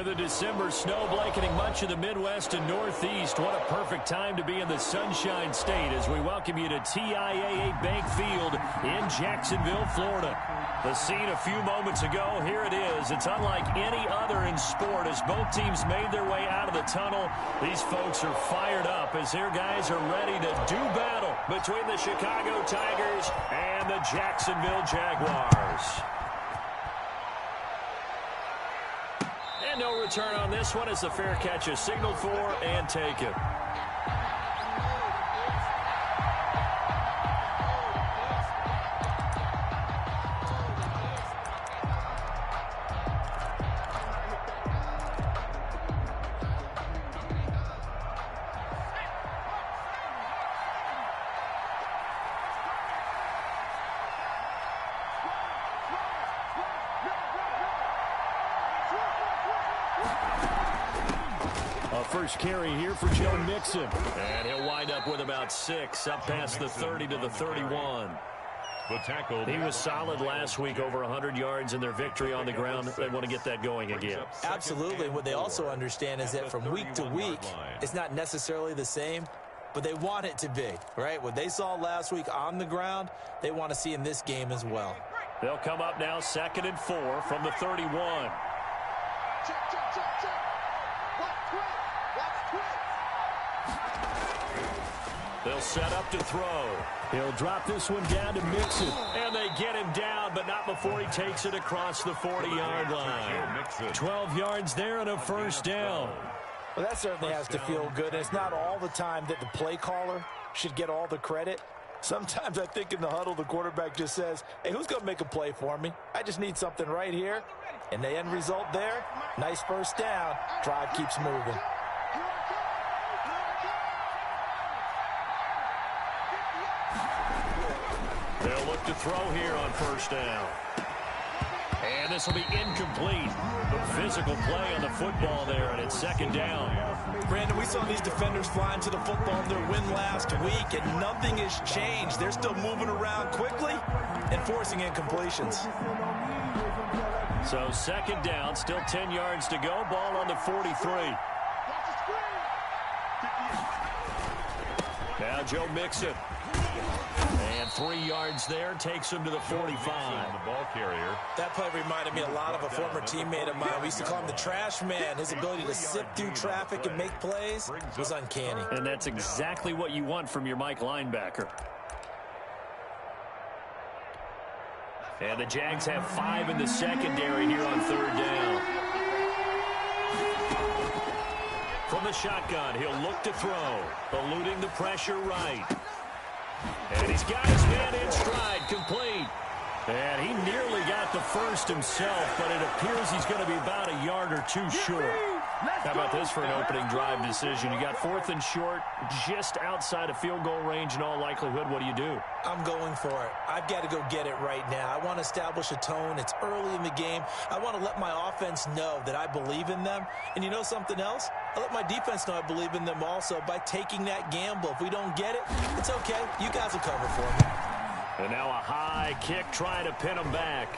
With a December snow blanketing much of the Midwest and Northeast, what a perfect time to be in the Sunshine State as we welcome you to TIAA Bank Field in Jacksonville, Florida. The scene a few moments ago, here it is. It's unlike any other in sport as both teams made their way out of the tunnel. These folks are fired up as their guys are ready to do battle between the Chicago Tigers and the Jacksonville Jaguars. And no return on this one as the fair catch is signaled for and taken. First carry here for Joe Mixon. And he'll wind up with about 6, up past the 30 to the 31. The tackle. He was solid last week, over 100 yards in their victory on the ground. They want to get that going again. Absolutely. What they also understand is that from week to week, it's not necessarily the same, but they want it to be, right? What they saw last week on the ground, they want to see in this game as well. They'll come up now 2nd and 4 from the 31. Check, check, check, check. They'll set up to throw. He'll drop this one down to Mixon. And they get him down, but not before he takes it across the 40-yard line. 12 yards there and a first down. Well, that certainly has to feel good. And it's not all the time that the play caller should get all the credit. Sometimes I think in the huddle, the quarterback just says, hey, who's going to make a play for me? I just need something right here. And the end result there, nice first down. Drive keeps moving. They'll look to throw here on first down. And this will be incomplete. But physical play on the football there, and it's 2nd down. Brandon, we saw these defenders flying to the football in their win last week, and nothing has changed. They're still moving around quickly and forcing incompletions. So 2nd down, still 10 yards to go. Ball on the 43. Now Joe Mixon. And 3 yards there, takes him to the 45. The ball carrier. That play reminded me a lot of a former teammate of mine. We used to call him the trash man. His ability to sift through traffic and make plays was uncanny. And that's exactly what you want from your Mike linebacker. And the Jags have 5 in the secondary here on 3rd down. From the shotgun, he'll look to throw, eluding the pressure right. And he's got his man in stride, complete. And he nearly got the first himself, but it appears he's going to be about a yard or 2 short. How about this for an opening drive decision? You got 4th and short, just outside of field goal range in all likelihood. What do you do? I'm going for it. I've got to go get it right now. I want to establish a tone. It's early in the game. I want to let my offense know that I believe in them. And you know something else? I let my defense know I believe in them also by taking that gamble. If we don't get it, it's okay. You guys will cover for me. And now a high kick trying to pin him back.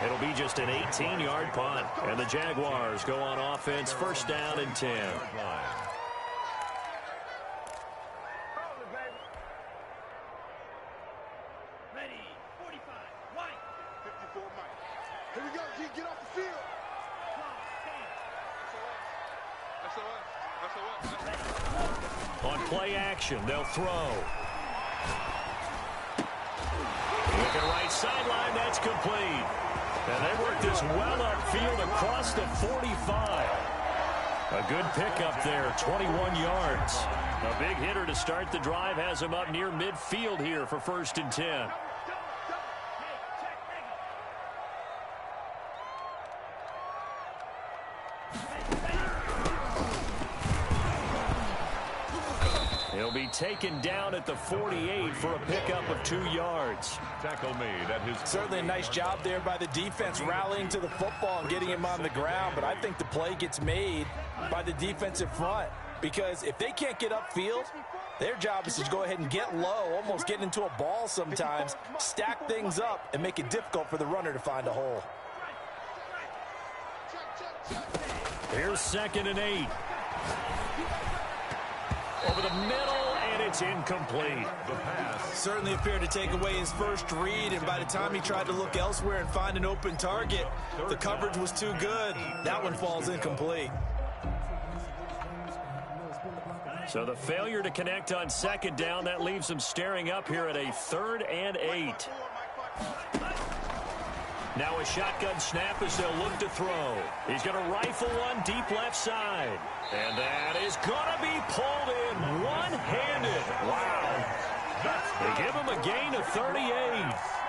It'll be just an 18-yard punt. And the Jaguars go on offense, 1st down and 10. Ready, 45, white. 54, Mike. Here we go, G, get off the field. That's On play action, they'll throw. Looking right sideline, that's complete. And they work this well upfield across the 45. A good pickup there, 21 yards. A big hitter to start the drive has him up near midfield here for 1st and 10. He'll be taken down at the 48 for a pickup of 2 yards. Tackle made at his. Certainly a nice job there by the defense rallying to the football and getting him on the ground. But I think the play gets made by the defensive front. Because if they can't get upfield, their job is to go ahead and get low, almost get into a ball sometimes, stack things up, and make it difficult for the runner to find a hole. Here's 2nd and 8. Over the middle, and it's incomplete. The pass. Certainly appeared to take away his first read, and by the time he tried to look elsewhere and find an open target, the coverage was too good. That one falls incomplete. So the failure to connect on 2nd down, that leaves him staring up here at a 3rd and 8. Now a shotgun snap as they'll look to throw. He's going to rifle one deep left side. And that is going to be pulled in one-handed. Wow. They give him a gain of 38.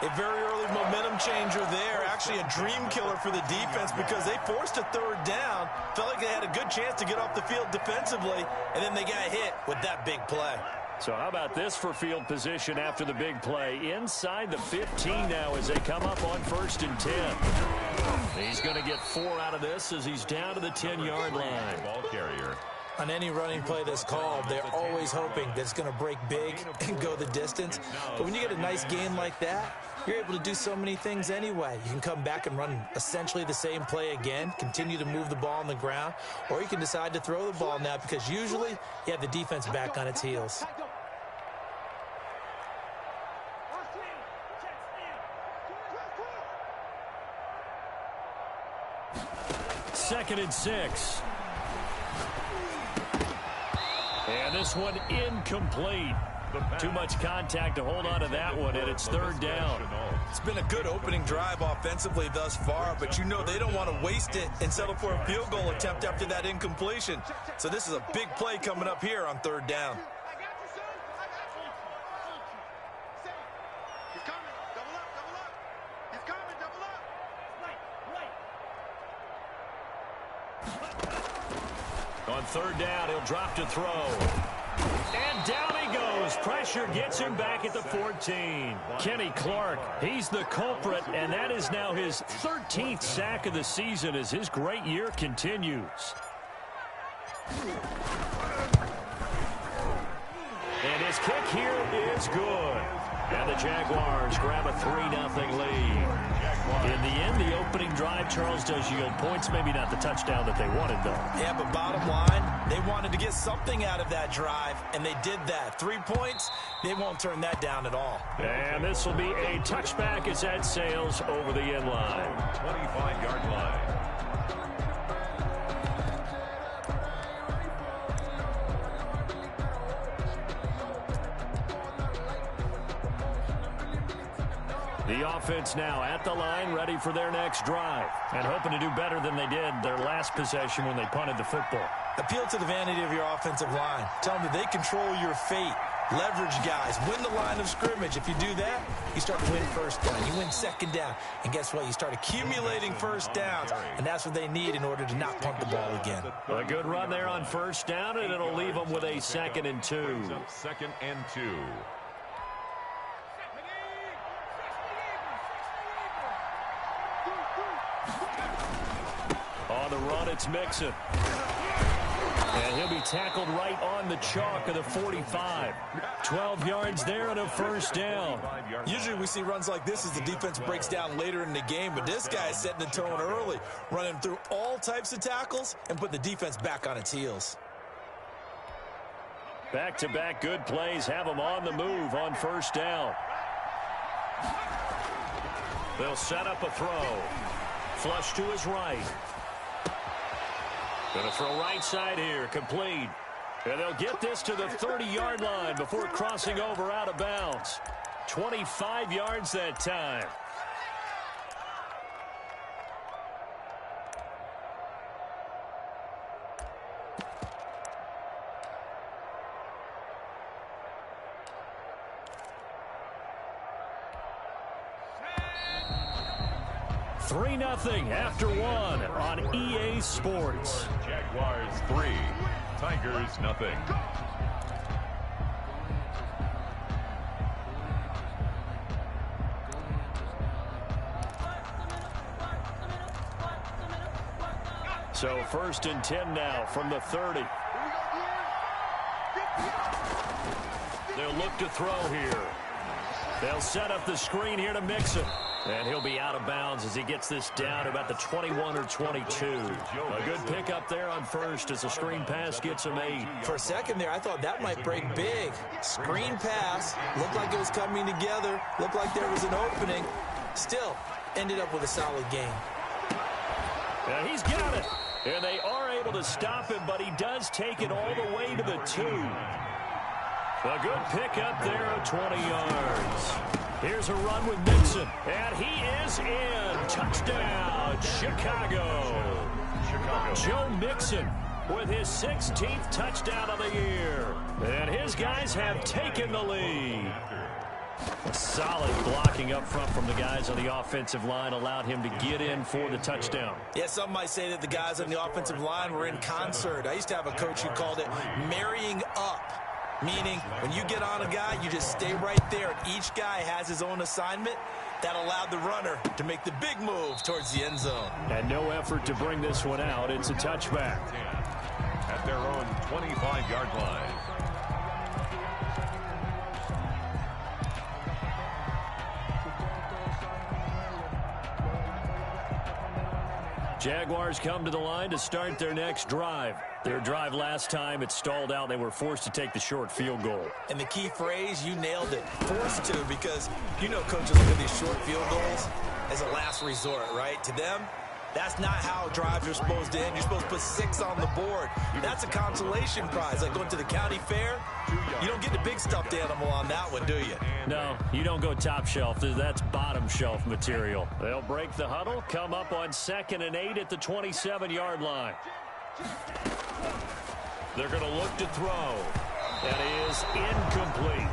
A very early momentum changer there. Actually a dream killer for the defense because they forced a 3rd down. Felt like they had a good chance to get off the field defensively, and then they got hit with that big play. So how about this for field position after the big play? Inside the 15 now as they come up on 1st and 10. He's going to get 4 out of this as he's down to the 10-yard line. Ball carrier. On any running play that's called, they're always hoping that it's going to break big and go the distance. But when you get a nice gain like that, you're able to do so many things anyway. You can come back and run essentially the same play again, continue to move the ball on the ground, or you can decide to throw the ball now because usually you have the defense back on its heels. 2nd and 6. And this one incomplete. Too much contact to hold on to that one, and it's 3rd down. It's been a good opening drive offensively thus far, but you know they don't want to waste it and settle for a field goal attempt after that incompletion. So this is a big play coming up here on 3rd down. On 3rd down, he'll drop to throw. And down he goes. Pressure gets him back at the 14. Kenny Clark, he's the culprit, and that is now his 13th sack of the season as his great year continues. And his kick here is good. And the Jaguars grab a 3-0 lead. In the end, the opening drive, Charles, does yield points. Maybe not the touchdown that they wanted, though. Yeah, but bottom line, they wanted to get something out of that drive, and they did that. 3 points, they won't turn that down at all. And this will be a touchback as that sails over the end line. 25-yard line. The offense now at the line, ready for their next drive, and hoping to do better than they did their last possession when they punted the football. Appeal to the vanity of your offensive line. Tell them that they control your fate. Leverage guys. Win the line of scrimmage. If you do that, you start to win 1st down. You win 2nd down. And guess what? You start accumulating 1st downs, and that's what they need in order to not punt the ball again. A good run there on 1st down, and it'll leave them with a 2nd and 2. 2nd and 2. On the run, it's Mixon. And he'll be tackled right on the chalk of the 45. 12 yards there and a 1st down. Usually we see runs like this as the defense breaks down later in the game, but this guy is setting the tone early, running through all types of tackles and put the defense back on its heels. Back-to-back good plays have them on the move on 1st down. They'll set up a throw. Flush to his right. Going to throw right side here, complete. And they'll get this to the 30-yard line before crossing over out of bounds. 25 yards that time. Three 3-0 after one on EA Sports. Jaguars 3, Tigers nothing. So 1st and 10 now from the 30. They'll look to throw here. They'll set up the screen here to Mixon. And he'll be out of bounds as he gets this down about the 21 or 22. A good pickup there on first as the screen pass gets him 8. For a second there, I thought that might break big. Screen pass. Looked like it was coming together. Looked like there was an opening. Still, ended up with a solid gain. And he's got it. And they are able to stop him, but he does take it all the way to the 2. A good pickup there of 20 yards. Here's a run with Mixon, and he is in. Touchdown, Chicago. Joe Mixon with his 16th touchdown of the year. And his guys have taken the lead. A solid blocking up front from the guys on the offensive line allowed him to get in for the touchdown. Yeah, some might say that the guys on the offensive line were in concert. I used to have a coach who called it marrying up. Meaning, when you get on a guy, you just stay right there. Each guy has his own assignment. That allowed the runner to make the big move towards the end zone. And no effort to bring this one out. It's a touchback. At their own 25-yard line. Jaguars come to the line to start their next drive. Their drive last time, it stalled out. They were forced to take the short field goal. And the key phrase, you nailed it. Forced to, because you know coaches look at these short field goals as a last resort, right? To them, that's not how drives are supposed to end. You're supposed to put 6 on the board. That's a consolation prize. Like going to the county fair, you don't get the big stuffed animal on that one, do you? No, you don't go top shelf. That's bottom shelf material. They'll break the huddle, come up on 2nd and 8 at the 27-yard line. They're going to look to throw. That is incomplete.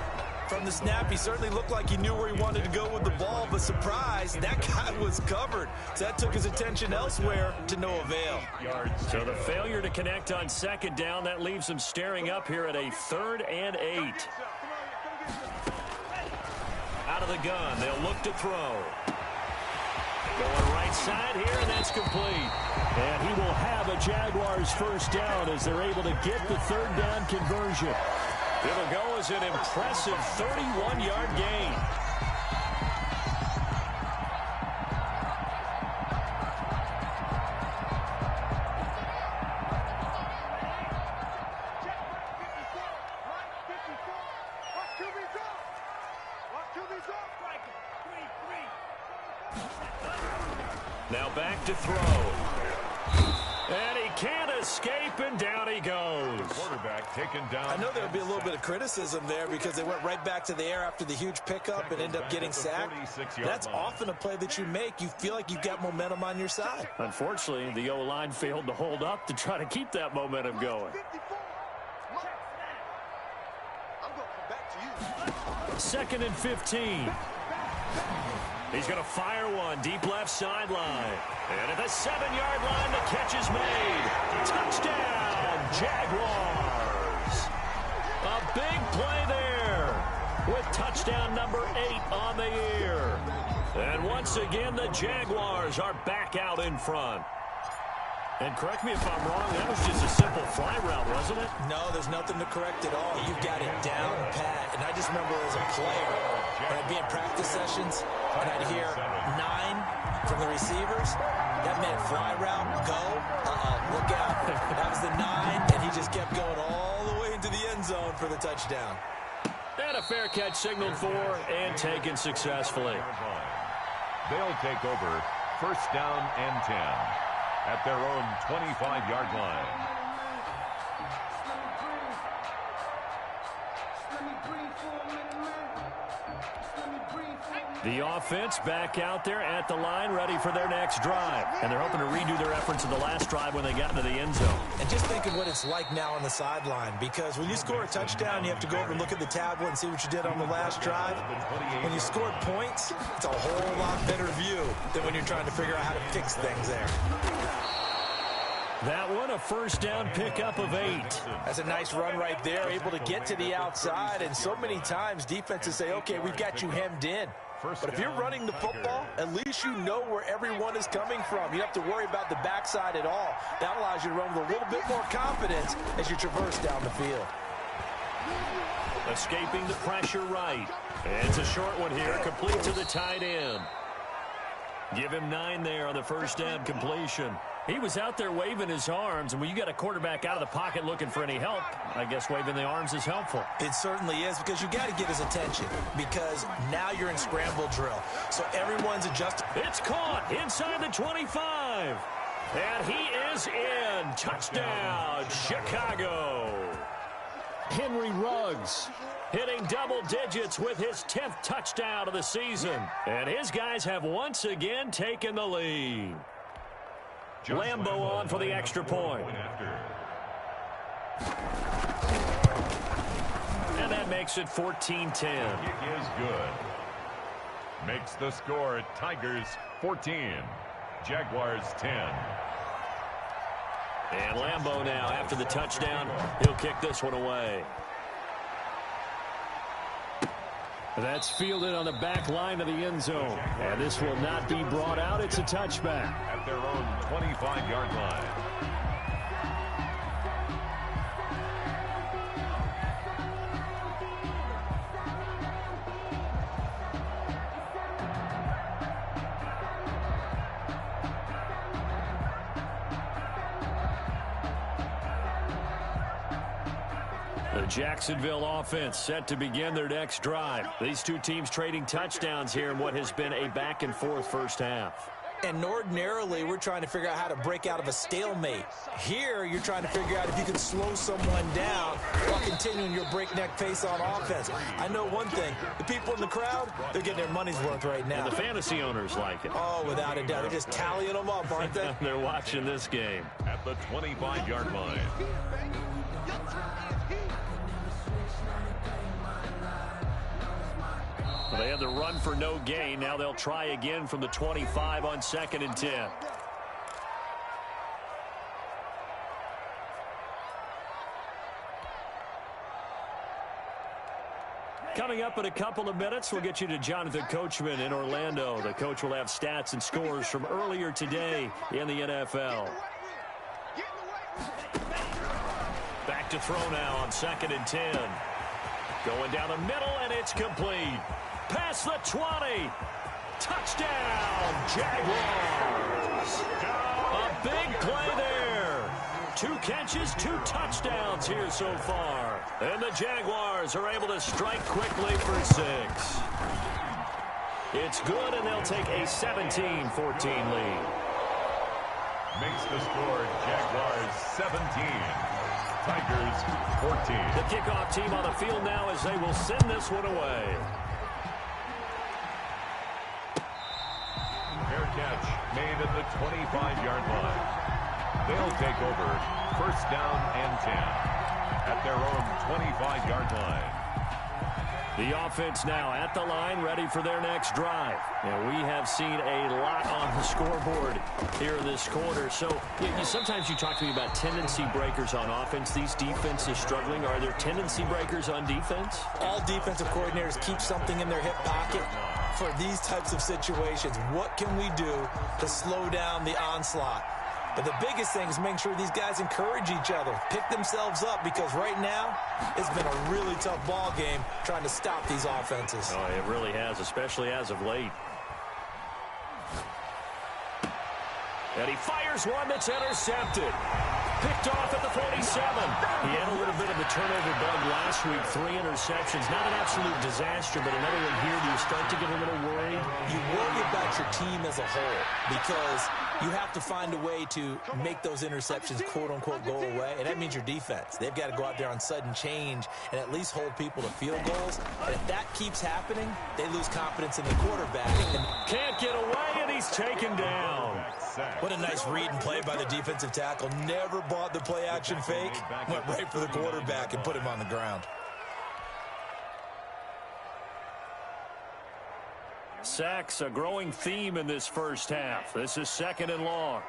From the snap, he certainly looked like he knew where he wanted to go with the ball, but surprise, that guy was covered. So that took his attention elsewhere to no avail. So the failure to connect on 2nd down, that leaves him staring up here at a 3rd and 8. Out of the gun, they'll look to throw. Going right side here, and that's complete. And he will have a Jaguars first down as they're able to get the 3rd down conversion. It'll go as an impressive 31-yard gain. Now back to throw. And he can't escape, and down he goes. Quarterback taken down. I know there would be a little bit of criticism there because they went right back to the air after the huge pickup and end up getting sacked. That's often a play that you make. You feel like you've got momentum on your side. Unfortunately, the O-line failed to hold up to try to keep that momentum going. 2nd and 15. He's going to fire one deep left sideline. And at the 7-yard line, the catch is made. Touchdown, Jaguars. A big play there with touchdown number 8 on the year. And once again, the Jaguars are back out in front. And correct me if I'm wrong, that was just a simple fly route, wasn't it? No, there's nothing to correct at all. You've got it down pat. And I just remember as a player, when I'd be in practice sessions, and I'd hear 9 from the receivers, that meant fly route, go, look out. That was the 9, and he just kept going all the way into the end zone for the touchdown. And a fair catch signaled for and taken successfully. They'll take over 1st down and 10 at their own 25-yard line. The offense back out there at the line, ready for their next drive. And they're hoping to redo their efforts in the last drive when they got into the end zone. And just think of what it's like now on the sideline, because when you score a touchdown, you have to go over and look at the tablet and see what you did on the last drive. When you scored points, it's a whole lot better view than when you're trying to figure out how to fix things there. That one, a 1st down pickup of 8. That's a nice run right there, able to get to the outside. And so many times defenses say, okay, we've got you hemmed in. But if you're running the football, at least you know where everyone is coming from. You don't have to worry about the backside at all. That allows you to run with a little bit more confidence as you traverse down the field. Escaping the pressure right. And it's a short one here, complete to the tight end. Give him 9 there on the first down completion. He was out there waving his arms, and when you got a quarterback out of the pocket looking for any help, I guess waving the arms is helpful. It certainly is, because you got to get his attention, because now you're in scramble drill. So everyone's adjusting. It's caught inside the 25. And he is in. Touchdown, Chicago. Henry Ruggs hitting double digits with his 10th touchdown of the season. And his guys have once again taken the lead. Lambo on for the extra point. And that makes it 14-10. Kick is good. Makes the score Tigers 14, Jaguars 10. And Lambo now, after the touchdown, he'll kick this one away. That's fielded on the back line of the end zone. And this will not be brought out. It's a touchback. At their own 25-yard line. The Jacksonville offense set to begin their next drive. These two teams trading touchdowns here in what has been a back-and-forth first half. And ordinarily, we're trying to figure out how to break out of a stalemate. Here, you're trying to figure out if you can slow someone down while continuing your breakneck pace on offense. I know one thing. The people in the crowd, they're getting their money's worth right now. And the fantasy owners like it. Oh, without a doubt. They're just tallying them up, aren't they? They're watching this game. At the 25-yard line. They had the run for no gain. Now they'll try again from the 25 on 2nd and 10. Coming up in a couple of minutes, we'll get you to Jonathan Coachman in Orlando. The coach will have stats and scores from earlier today in the NFL. Back to throw now on 2nd and 10. Going down the middle, and it's complete. Past the 20. Touchdown, Jaguars. A big play there. 2 catches, 2 touchdowns here so far. And the Jaguars are able to strike quickly for 6. It's good, and they'll take a 17-14 lead. Makes the score Jaguars 17. Tigers 14. The kickoff team on the field now as they will send this one away. Fair catch made at the 25-yard line. They'll take over 1st down and 10 at their own 25-yard line. The offense now at the line, ready for their next drive. And we have seen a lot on the scoreboard here in this quarter. So sometimes you talk to me about tendency breakers on offense. These defenses struggling. Are there tendency breakers on defense? All defensive coordinators keep something in their hip pocket for these types of situations. What can we do to slow down the onslaught? But the biggest thing is making sure these guys encourage each other, pick themselves up, because right now it's been a really tough ball game trying to stop these offenses. Oh, it really has, especially as of late. And he fires one that's intercepted. Picked off at the 47. He had a little bit of a turnover bug last week. 3 interceptions. Not an absolute disaster, but another one here. Do you start to get a little worried? You worry about your team as a whole, because you have to find a way to make those interceptions, quote-unquote, go away, and that means your defense. They've got to go out there on sudden change and at least hold people to field goals. And if that keeps happening, they lose confidence in the quarterback. And can't get away, and he's taken down. What a nice read and play by the defensive tackle. Never bought the play-action fake. Went right for the quarterback and put him on the ground. Sacks, a growing theme in this first half. This is 2nd and long.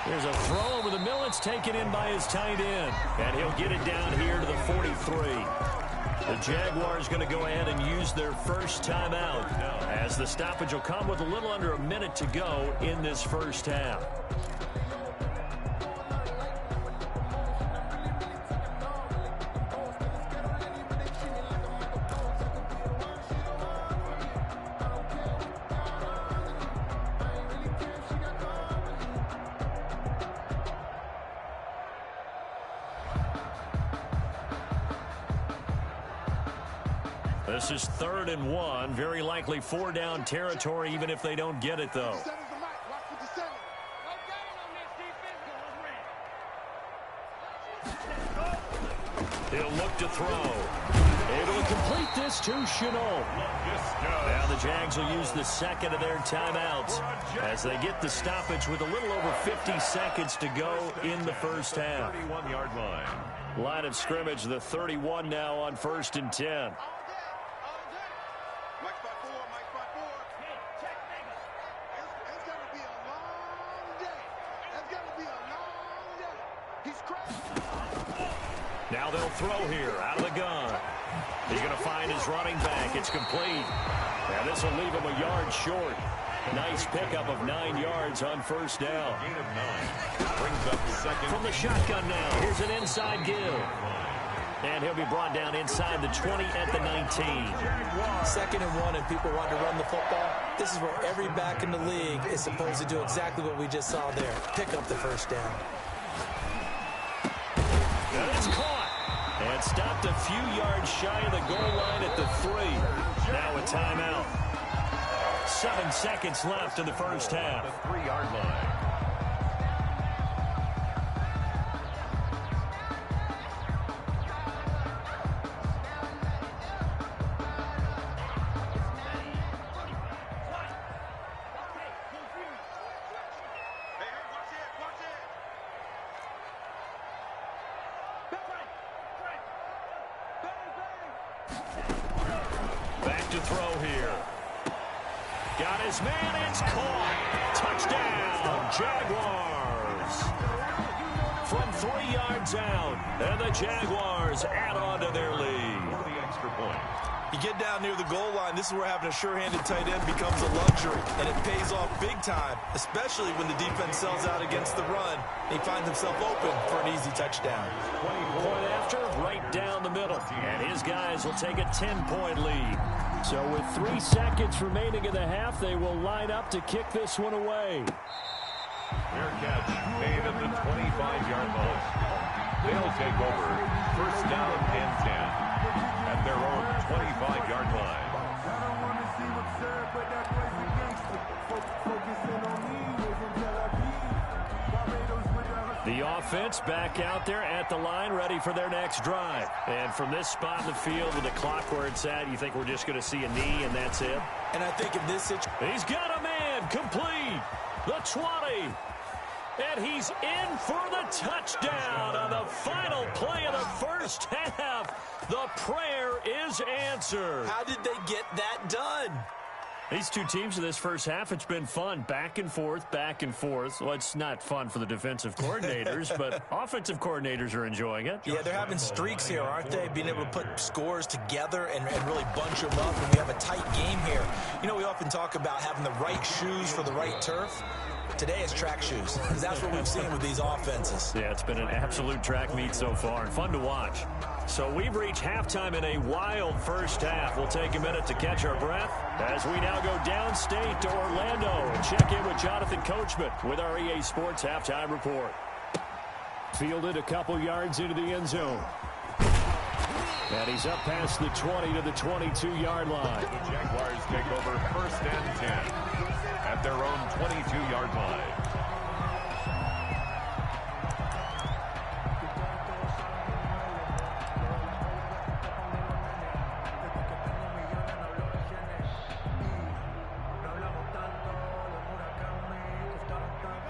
There's a throw over the middle. It's taken in by his tight end. And he'll get it down here to the 43. The Jaguars going to go ahead and use their first timeout, as the stoppage will come with a little under a minute to go in this first half. This is 3rd and 1. Very likely 4-down territory, even if they don't get it, though. He'll look to throw. Able to complete this to Chenault. Now the Jags will use the second of their timeouts as they get the stoppage with a little over 50 seconds to go in the first half. 31-yard line. Line of scrimmage, the 31 now on 1st and 10. Now they'll throw here out of the gun. He's going to find his running back. It's complete. Now this will leave him a yard short. Nice pickup of 9 yards on 1st down. Gain of 9. Brings up second. From the shotgun now. Here's an inside give. And he'll be brought down inside the 20 at the 19. 2nd and 1 and people want to run the football. This is where every back in the league is supposed to do exactly what we just saw there. Pick up the 1st down. And it's caught. And stopped a few yards shy of the goal line at the 3. Now a timeout. 7 seconds left in the first half. The 3-yard line. Back to throw here. Got his man. It's caught. Touchdown, Jaguars. From 3 yards out. And the Jaguars add on to their lead. The extra point. You get down near the goal line, this is where having a sure-handed tight end becomes a luxury, and it pays off big time, especially when the defense sells out against the run. He finds himself open for an easy touchdown. Point after, right down the middle. And his guys will take a 10-point lead. So with 3 seconds remaining in the half, they will line up to kick this one away. Fair catch made at the 25-yard line. They'll take over 1st down and 10 at their own 25-yard line. The offense back out there at the line, ready for their next drive. And from this spot in the field with the clock where it's at, you think we're just going to see a knee and that's it? And I think in this situation, he's got a man complete. The 20. And he's in for the touchdown on the final play of the first half. The prayer is answered. how did they get that done? These two teams in this first half, it's been fun. Back and forth, back and forth. Well, it's not fun for the defensive coordinators, but offensive coordinators are enjoying it. Yeah, they're having streaks here, aren't they? Being able to put scores together and really bunch them up, and we have a tight game here. You know, we often talk about having the right shoes for the right turf. Today it's track shoes, because that's what we've seen with these offenses. Yeah, it's been an absolute track meet so far, and fun to watch. So we've reached halftime in a wild first half. We'll take a minute to catch our breath as we now go downstate to Orlando and check in with Jonathan Coachman with our EA Sports Halftime Report. Fielded a couple yards into the end zone. And he's up past the 20 to the 22-yard line. The Jaguars take over 1st and 10 at their own 22-yard line.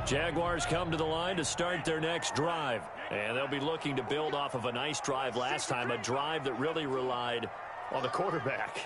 Jaguars come to the line to start their next drive. And they'll be looking to build off of a nice drive last time, a drive that really relied on the quarterback.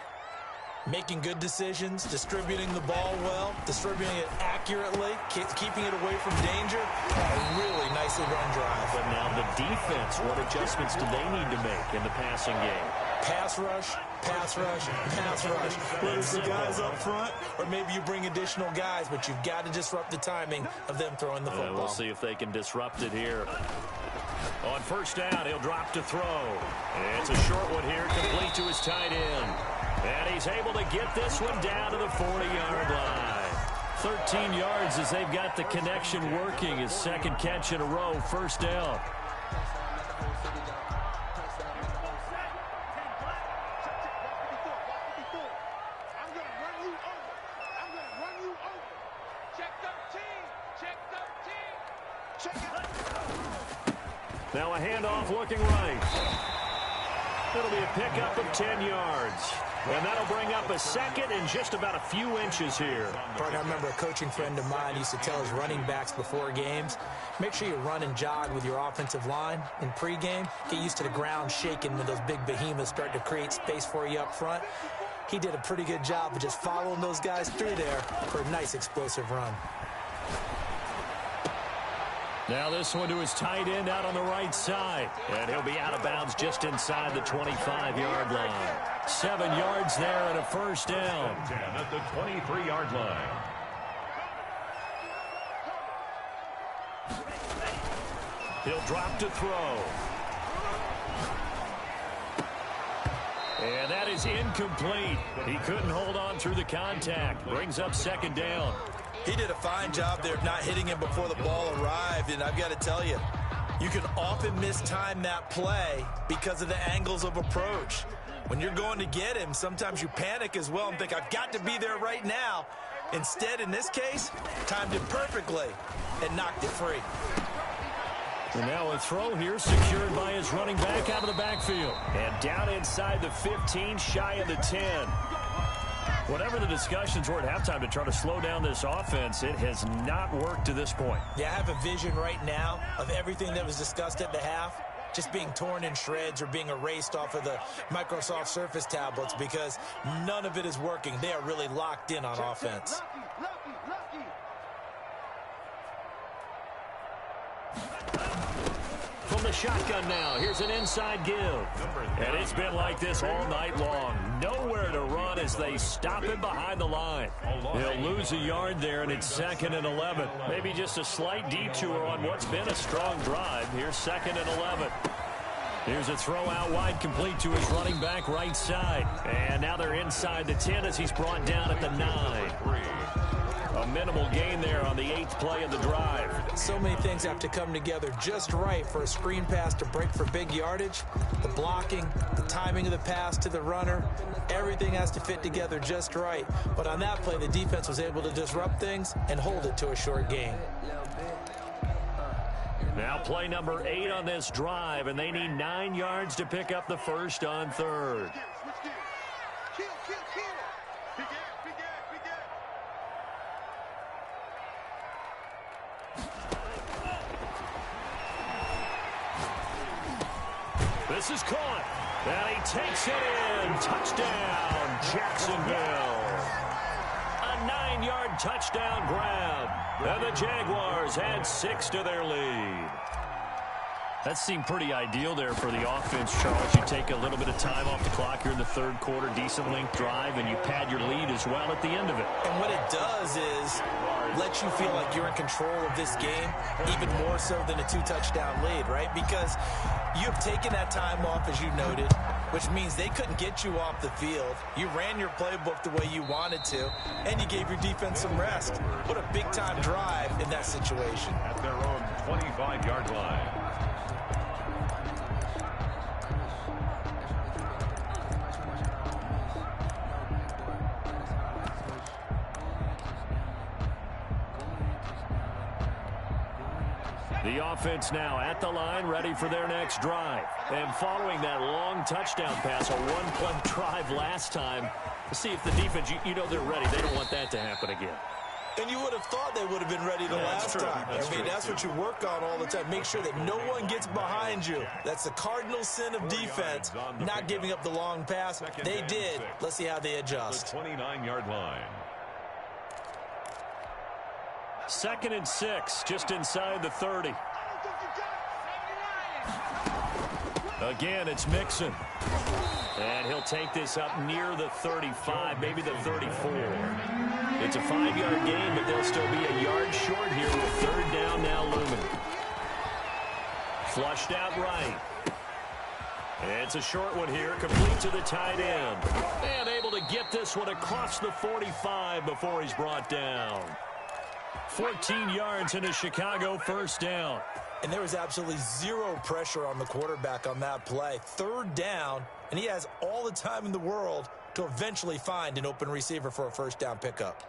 Making good decisions, distributing the ball well, distributing it accurately, keeping it away from danger. A really nicely run drive. But now the defense, what adjustments do they need to make in the passing game? Pass rush, pass rush, pass rush. Whether it's the guys up front or maybe you bring additional guys, but you've got to disrupt the timing of them throwing the football. We'll see if they can disrupt it here. On first down, he'll drop to throw. It's a short one here, complete to his tight end. And he's able to get this one down to the 40-yard line. 13 yards as they've got the connection working. His second catch in a row, first down. Now a handoff looking right. It'll be a pickup of 10 yards. And that'll bring up a second and just about a few inches here. Partner, I remember a coaching friend of mine used to tell his running backs before games, make sure you run and jog with your offensive line in pregame. Get used to the ground shaking when those big behemoths start to create space for you up front. He did a pretty good job of just following those guys through there for a nice explosive run. Now this one to his tight end out on the right side. And he'll be out of bounds just inside the 25-yard line. 7 yards there and a first down. At the 23-yard line. He'll drop to throw. And that is incomplete. He couldn't hold on through the contact. Brings up second down. He did a fine job there of not hitting him before the ball arrived, and I've got to tell you, you can often mistime that play because of the angles of approach. When you're going to get him, sometimes you panic as well and think, I've got to be there right now. Instead, in this case, timed it perfectly and knocked it free. And now a throw here secured by his running back out of the backfield. And down inside the 15, shy of the 10. Whatever the discussions were at halftime to try to slow down this offense, it has not worked to this point. Yeah, I have a vision right now of everything that was discussed at the half just being torn in shreds or being erased off of the Microsoft Surface tablets because none of it is working. They are really locked in on offense. From the shotgun now, here's an inside give. And it's been like this all night long. Nowhere to run as they stop him behind the line. He'll lose a yard there, and it's 2nd and 11. Maybe just a slight detour on what's been a strong drive. Here's 2nd and 11. Here's a throw out wide, complete to his running back right side. And now they're inside the 10 as he's brought down at the 9. A minimal gain there on the 8th play of the drive. So many things have to come together just right for a screen pass to break for big yardage. The blocking, the timing of the pass to the runner, everything has to fit together just right. But on that play, the defense was able to disrupt things and hold it to a short gain. Now play number 8 on this drive, and they need 9 yards to pick up the first on 3rd. This is caught, and he takes it in. Touchdown, Jacksonville. A 9-yard touchdown grab, and the Jaguars add 6 to their lead. That seemed pretty ideal there for the offense, Charles. You take a little bit of time off the clock here in the 3rd quarter, decent length drive, and you pad your lead as well at the end of it. And what it does is let you feel like you're in control of this game, even more so than a 2-touchdown lead, right? Because you have taken that time off, as you noted, which means they couldn't get you off the field. You ran your playbook the way you wanted to, and you gave your defense some rest. What a big-time drive in that situation. At their own 25-yard line. The offense now at the line, ready for their next drive. And following that long touchdown pass, a one-play drive last time, to see if the defense, you know they're ready. They don't want that to happen again. And you would have thought they would have been ready the last time. That's what you work on all the time. Make sure that no one gets behind you. That's the cardinal sin of defense, not giving up the long pass. They did. Let's see how they adjust. The 29-yard line. 2nd and 6, just inside the 30. Again, it's Mixon. And he'll take this up near the 35, maybe the 34. It's a 5-yard gain, but they'll still be a yard short here with 3rd down now looming. Flushed out right. It's a short one here, complete to the tight end. And able to get this one across the 45 before he's brought down. 14 yards and a Chicago first down. And there was absolutely zero pressure on the quarterback on that play. 3rd down, and he has all the time in the world to eventually find an open receiver for a first down pickup.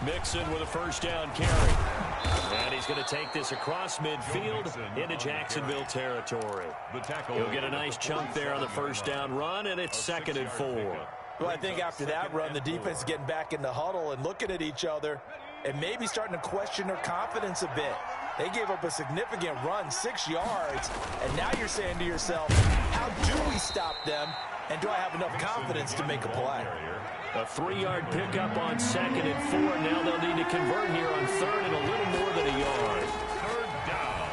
Mixon with a first down carry. And he's going to take this across midfield into Jacksonville territory. He'll get a nice chunk there on the first down run, and it's 2nd and 4. Well, I think after that run, the defense is getting back in the huddle and looking at each other and maybe starting to question their confidence a bit. They gave up a significant run, 6 yards, and now you're saying to yourself, how do we stop them, and do I have enough confidence to make a play? A 3-yard pickup on 2nd and 4. Now they'll need to convert here on 3rd and a little more than a yard. 3rd down.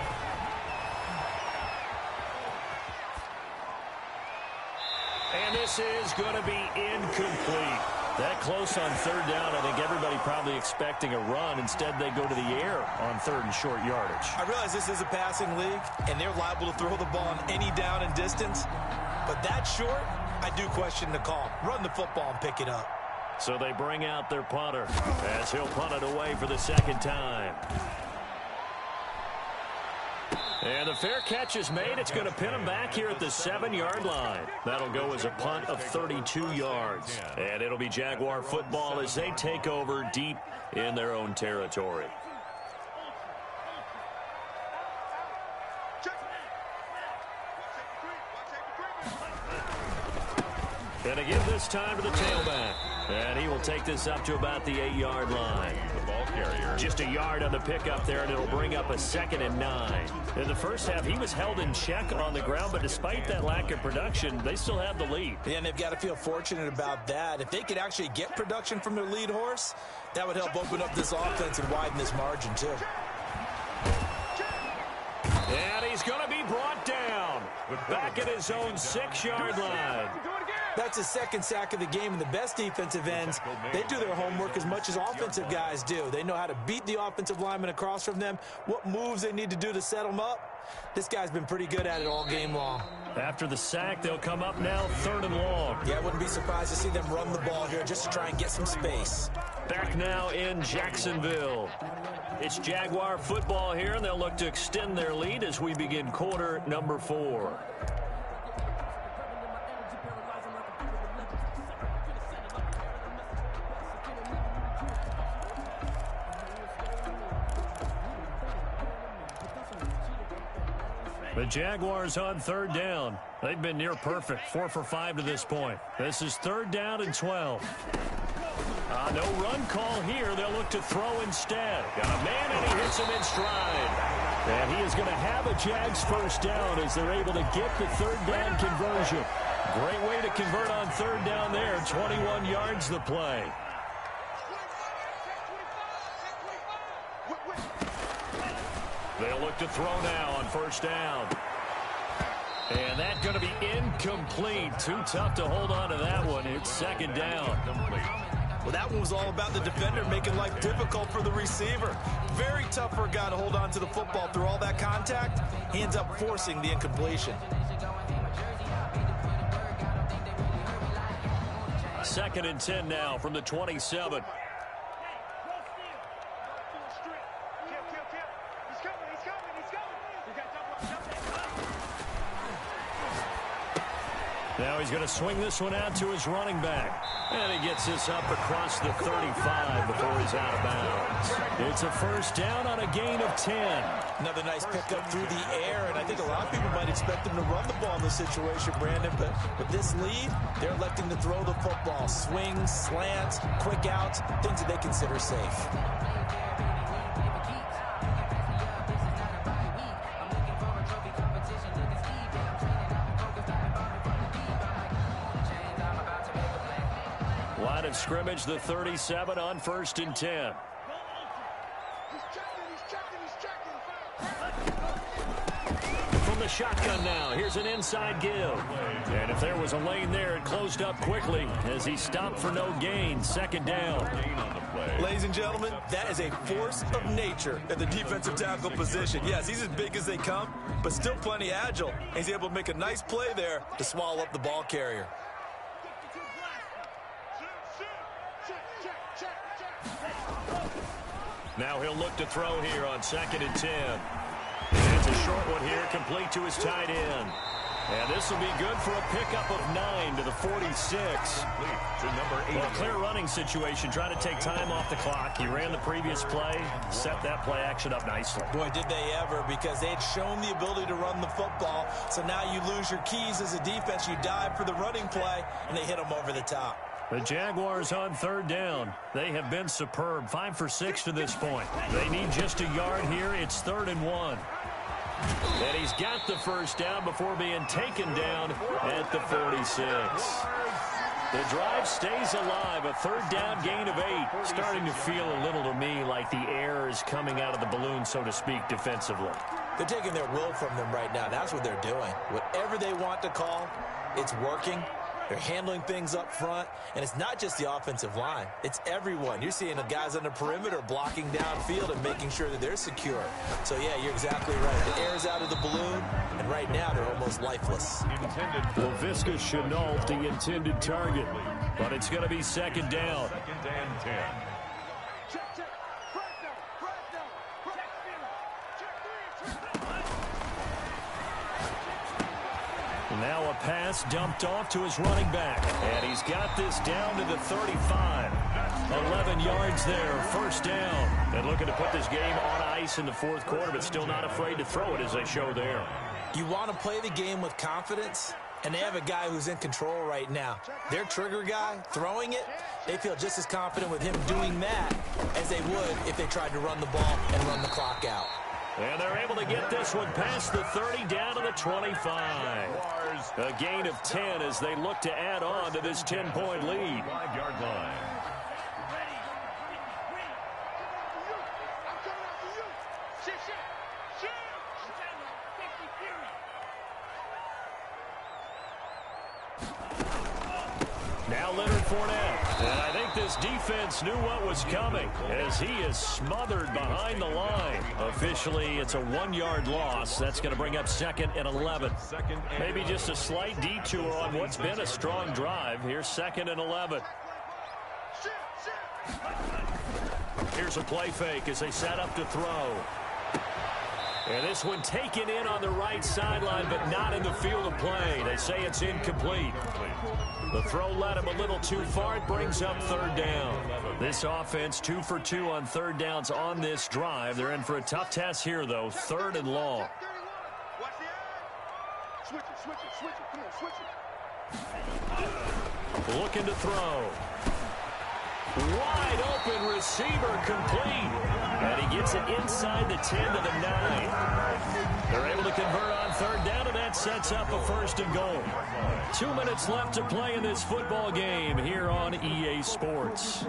And this is going to be incomplete. That close on 3rd down, I think everybody probably expecting a run. Instead, they go to the air on 3rd and short yardage. I realize this is a passing league, and they're liable to throw the ball on any down and distance. But that short, I do question the call. Run the football and pick it up. So they bring out their punter as he'll punt it away for the 2nd time. And the fair catch is made. It's going to pin him back here at the 7-yard line. That'll go as a punt of 32 yards. And it'll be Jaguar football as they take over deep in their own territory. And again this time to the tailback. And he will take this up to about the 8-yard line. The ball carrier. Just a yard on the pickup there, and it'll bring up a 2nd and 9. In the first half, he was held in check on the ground, but despite that lack of production, they still have the lead. Yeah, and they've got to feel fortunate about that. If they could actually get production from their lead horse, that would help open up this offense and widen this margin, too. And he's going to be brought down back at his own 6-yard line. That's his 2nd sack of the game, and the best defensive ends, they do their homework as much as offensive guys do. They know how to beat the offensive lineman across from them, what moves they need to do to set them up. This guy's been pretty good at it all game long. After the sack, they'll come up now 3rd and long. Yeah, I wouldn't be surprised to see them run the ball here just to try and get some space. Back now in Jacksonville. It's Jaguar football here, and they'll look to extend their lead as we begin quarter number 4. The Jaguars on 3rd down. They've been near perfect, 4 for 5 to this point. This is 3rd down and 12. No run call here. They'll look to throw instead. Got a man, and he hits him in stride. And he is going to have a Jags first down as they're able to get the 3rd down conversion. Great way to convert on 3rd down there. 21 yards the play. They'll look to throw now on 1st down. And that's going to be incomplete. Too tough to hold on to that one. It's 2nd down. Well, that one was all about the defender making life difficult for the receiver. Very tough for a guy to hold on to the football through all that contact. He ends up forcing the incompletion. 2nd and 10 now from the 27. Now he's going to swing this one out to his running back. And he gets this up across the 35 before he's out of bounds. It's a first down on a gain of 10. Another nice pickup through the air, and I think a lot of people might expect him to run the ball in this situation, Brandon, but with this lead, they're electing to throw the football. Swings, slants, quick outs, things that they consider safe. Line of scrimmage, the 37 on 1st and 10. From the shotgun now, here's an inside give. And if there was a lane there, it closed up quickly as he stopped for no gain. 2nd down. Ladies and gentlemen, that is a force of nature at the defensive tackle position. Yes, he's as big as they come, but still plenty agile. He's able to make a nice play there to swallow up the ball carrier. Now he'll look to throw here on 2nd and 10. And it's a short one here, complete to his tight end. And this will be good for a pickup of 9 to the 46. Well, clear running situation, trying to take time off the clock. He ran the previous play, set that play action up nicely. Boy, did they ever, because they had shown the ability to run the football. So now you lose your keys as a defense. You dive for the running play, and they hit them over the top. The Jaguars on third down. They have been superb. 5 for 6 to this point. They need just a yard here. It's 3rd and 1. And he's got the first down before being taken down at the 46. The drive stays alive. A 3rd down gain of 8. Starting to feel a little to me like the air is coming out of the balloon, so to speak, defensively. They're taking their will from them right now. That's what they're doing. Whatever they want to call, it's working. They're handling things up front, and it's not just the offensive line. It's everyone. You're seeing the guys on the perimeter blocking downfield and making sure that they're secure. So, yeah, you're exactly right. The air's out of the balloon, and right now they're almost lifeless. Laviska Shenault, the intended target, but it's going to be 2nd down. 2nd and 10. Now a pass dumped off to his running back. And he's got this down to the 35. 11 yards there, 1st down. And looking to put this game on ice in the 4th quarter, but still not afraid to throw it as they show there. You want to play the game with confidence, and they have a guy who's in control right now. Their trigger guy, throwing it, they feel just as confident with him doing that as they would if they tried to run the ball and run the clock out. And they're able to get this one past the 30 down to the 25. A gain of 10 as they look to add on to this 10-point lead. 5-yard line. Now Leonard Fournette. And I think this defense knew what was coming as he is smothered behind the line. Officially, it's a 1-yard loss. That's going to bring up 2nd and 11. Maybe just a slight detour on what's been a strong drive. Here's 2nd and 11. Here's a play fake as they set up to throw. And this one taken in on the right sideline, but not in the field of play. They say it's incomplete. The throw led him a little too far. It brings up 3rd down. This offense 2 for 2 on 3rd downs on this drive. They're in for a tough task here, though. 3rd and long. Looking to throw. Wide open receiver complete. And he gets it inside the 10 to the 9. They're able to convert on 3rd down, and that sets up a 1st and goal. 2 minutes left to play in this football game here on EA Sports.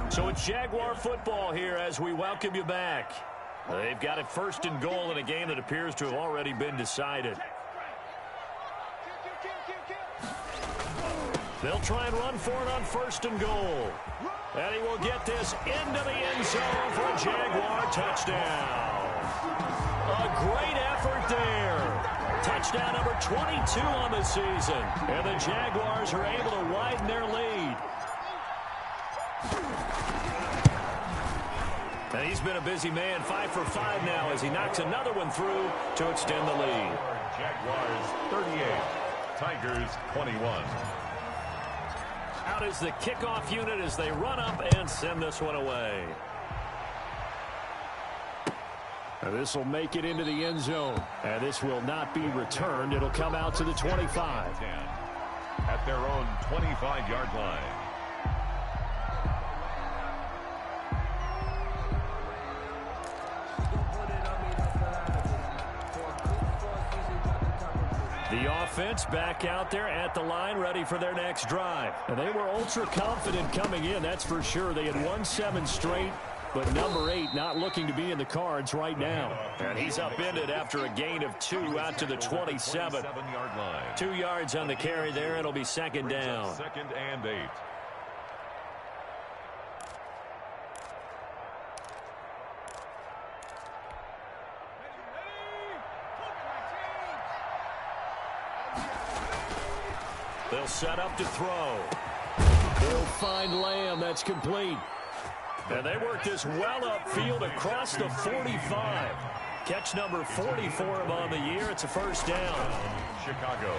So it's Jaguar football here as we welcome you back. They've got it 1st and goal in a game that appears to have already been decided. They'll try and run for it on 1st and goal. And he will get this into the end zone for a Jaguar touchdown. A great effort there. Touchdown number 22 on the season. And the Jaguars are able to widen their lead. And he's been a busy man, 5 for 5 now as he knocks another one through to extend the lead. Jaguars 38, Tigers 21. Out is the kickoff unit as they run up and send this one away. And this will make it into the end zone. And this will not be returned. It'll come out to the 25. At their own 25-yard line. The offense back out there at the line, ready for their next drive. And they were ultra confident coming in, that's for sure. They had won 7 straight, but number 8 not looking to be in the cards right now. And he's upended after a gain of 2 out to the 27. 27-yard line. 2 yards on the carry there. It'll be 2nd down. 2nd and 8. They'll set up to throw. They'll find Lamb. That's complete. And they work this well upfield across the 45. Catch number 40 for him on the year. It's a first down. Chicago.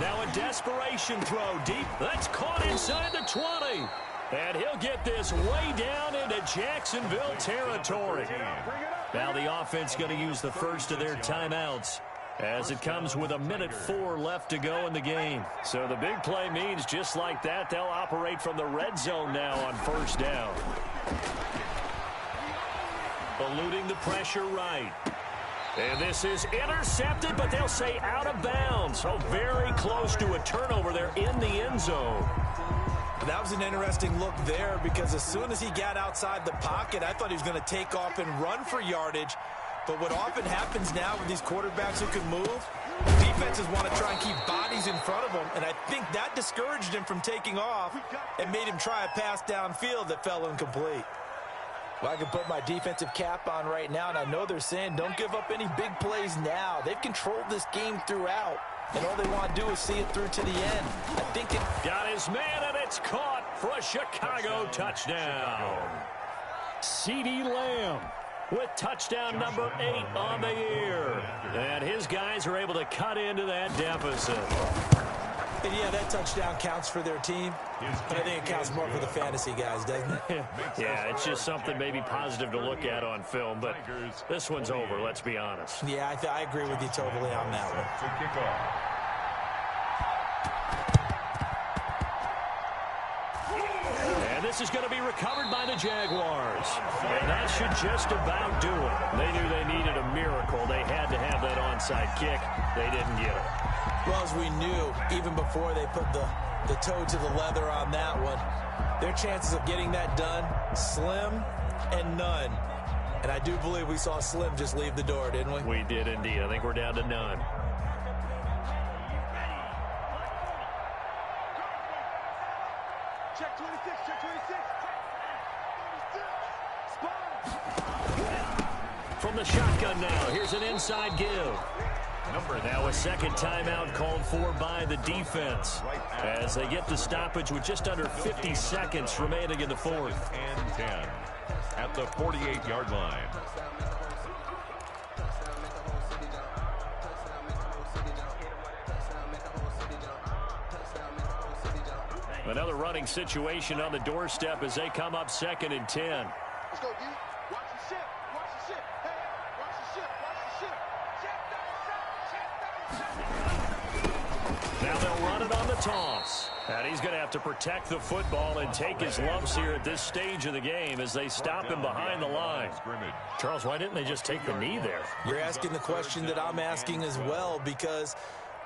Now a desperation throw deep. That's caught inside the 20. And he'll get this way down into Jacksonville territory. Now the offense going to use the first of their timeouts, as it comes with 1:04 left to go in the game. So the big play means just like that, they'll operate from the red zone now on first down. Eluding the pressure right. And this is intercepted, but they'll say out of bounds. So very close to a turnover there in the end zone. That was an interesting look there, because as soon as he got outside the pocket, I thought he was going to take off and run for yardage. But what often happens now with these quarterbacks who can move, defenses want to try and keep bodies in front of them, and I think that discouraged him from taking off and made him try a pass downfield that fell incomplete. Well, I can put my defensive cap on right now, and I know they're saying don't give up any big plays now. They've controlled this game throughout, and all they want to do is see it through to the end. I think it got his man, and it's caught for a Chicago touchdown. CeeDee Lamb with touchdown number 8 on the year. And his guys are able to cut into that deficit. And yeah, that touchdown counts for their team, but I think it counts more for the fantasy guys, doesn't it? Yeah, it's just something maybe positive to look at on film, but this one's over, let's be honest. Yeah, I agree with you totally on that one. To kick off. And this is going to be recovered by the Jaguars. And that should just about do it. They knew they needed a miracle. They had to have that onside kick. They didn't get it. Well, as we knew, even before they put the toe to the leather on that one, their chances of getting that done, slim and none. And I do believe we saw Slim just leave the door, didn't we? We did indeed. I think we're down to none. Check 26, check 26. From the shotgun now, here's an inside give. Now a second timeout called for by the defense as they get the stoppage with just under 50 seconds remaining in the fourth. And 10 at the 48-yard line. Another running situation on the doorstep as they come up 2nd and 10. Let's go, D. Watch the ship. Watch the ship. Hey, watch the ship. Watch the ship. Check that. Now they'll run it on the toss. And he's going to have to protect the football and take his lumps here at this stage of the game as they stop him behind the line. Charles, why didn't they just take the knee there? You're asking the question that I'm asking as well, because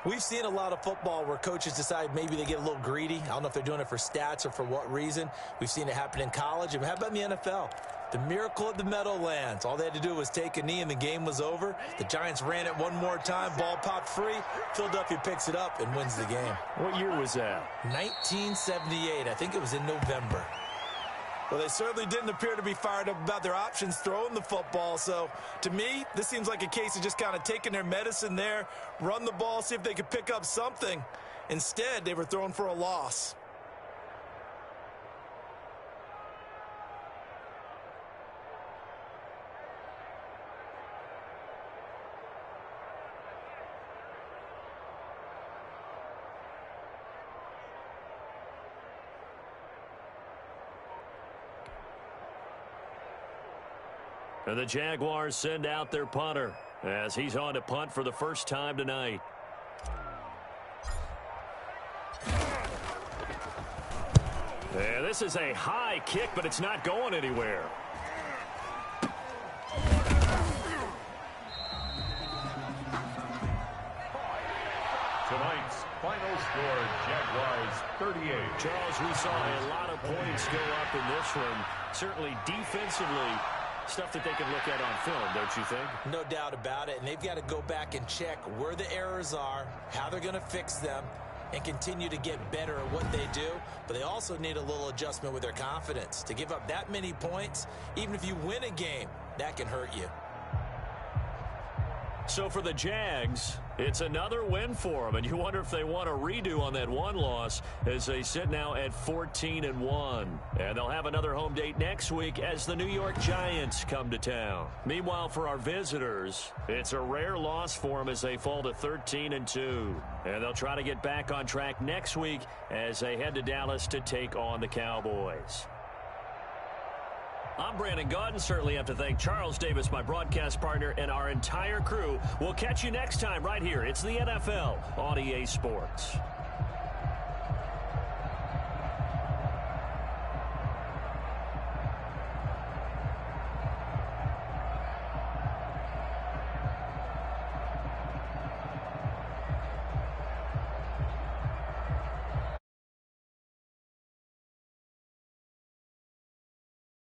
we've seen a lot of football where coaches decide maybe they get a little greedy. I don't know if they're doing it for stats or for what reason. We've seen it happen in college. And how about in the NFL? The miracle of the Meadowlands. All they had to do was take a knee and the game was over. The Giants ran it one more time. Ball popped free. Philadelphia picks it up and wins the game. What year was that? 1978. I think it was in November. Well, they certainly didn't appear to be fired up about their options throwing the football. So, to me, this seems like a case of just kind of taking their medicine there, run the ball, see if they could pick up something. Instead, they were thrown for a loss. And the Jaguars send out their punter as he's on to punt for the first time tonight. And this is a high kick, but it's not going anywhere. Tonight's final score, Jaguars 38. Charles, we saw a lot of points go up in this one. Certainly defensively, stuff that they can look at on film, don't you think? No doubt about it, and they've got to go back and check where the errors are, how they're going to fix them, and continue to get better at what they do. But they also need a little adjustment with their confidence. To give up that many points, even if you win a game, that can hurt you. So for the Jags, it's another win for them, and you wonder if they want a redo on that one loss as they sit now at 14-1. And they'll have another home date next week as the New York Giants come to town. Meanwhile, for our visitors, it's a rare loss for them as they fall to 13-2. And they'll try to get back on track next week as they head to Dallas to take on the Cowboys. I'm Brandon Gaudin. Certainly have to thank Charles Davis, my broadcast partner, and our entire crew. We'll catch you next time right here. It's the NFL on EA Sports.